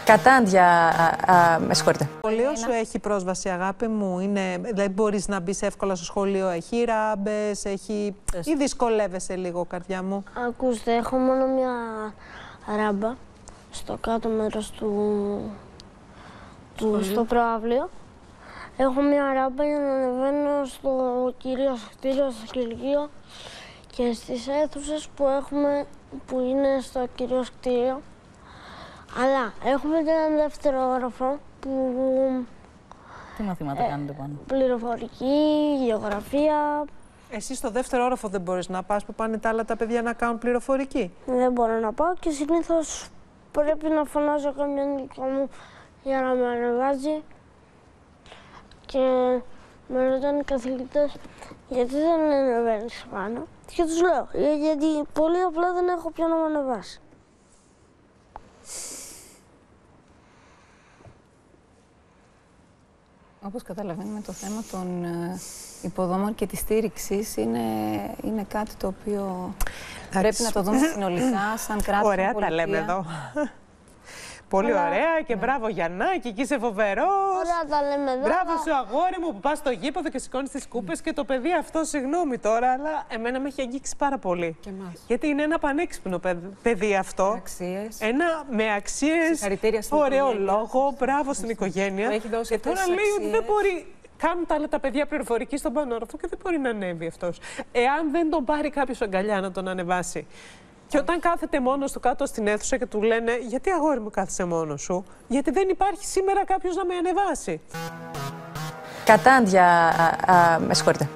Κατάντια, με συγχωρείτε. Το σχολείο σου έχει πρόσβαση, αγάπη μου, δηλαδή μπορείς να μπεις εύκολα στο σχολείο, έχει ράμπες, ή δυσκολεύεσαι λίγο, καρδιά μου? Ακούστε, έχω μόνο μια ράμπα στο κάτω μέρος στο προαύλιο. Έχω μια ράμπα για να ανεβαίνω στο κυρίως κτίριο, στο κηλικείο και στις αίθουσες που έχουμε, που είναι στο κυρίως κτίριο. Αλλά έχουμε και έναν δεύτερο όροφο που... Τι μαθήματα κάνετε πάνω? Πληροφορική, γεωγραφία. Εσύ στο δεύτερο όροφο δεν μπορείς να πας που πάνε τα άλλα τα παιδιά να κάνουν πληροφορική? Δεν μπορώ να πάω και συνήθως πρέπει να φωνάζω κάποιον δικό μου για να με ανεβάζει. Και με ρωτάνε οι καθηγητές γιατί δεν ανεβαίνεις πάνω. Και τους λέω γιατί πολύ απλά δεν έχω ποιον να με ανεβάσει. Όπως καταλαβαίνουμε, το θέμα των υποδομών και της στήριξης είναι κάτι το οποίο πρέπει να το δούμε συνολικά σαν κράτος. Ωραία τα λέμε εδώ. Πολύ ωραία και μπράβο Γιαννάκη, εκεί είσαι φοβερός. Ωραία τα λέμε εδώ. Μπράβο σου αγόρι μου που πας στο γήπεδο και σηκώνεις τις κούπες και το παιδί αυτό, συγγνώμη τώρα, αλλά εμένα με έχει αγγίξει πάρα πολύ. Και εμάς. Γιατί είναι ένα πανέξυπνο παιδί αυτό. Αξίες. Με αξίες, ωραίο λόγο, μπράβο στην οικογένεια. Και τώρα λέει ότι δεν μπορεί. Κάνουν τα άλλα τα παιδιά πληροφορική στον πανόροφο και δεν μπορεί να ανέβει αυτός. Εάν δεν τον πάρει κάποιος αγκαλιά να τον ανεβάσει. Και όταν κάθεται μόνος του κάτω στην αίθουσα και του λένε «Γιατί αγόρι μου κάθεσαι μόνος σου?» Γιατί δεν υπάρχει σήμερα κάποιος να με ανεβάσει. Κατάντια, με συγχωρείτε.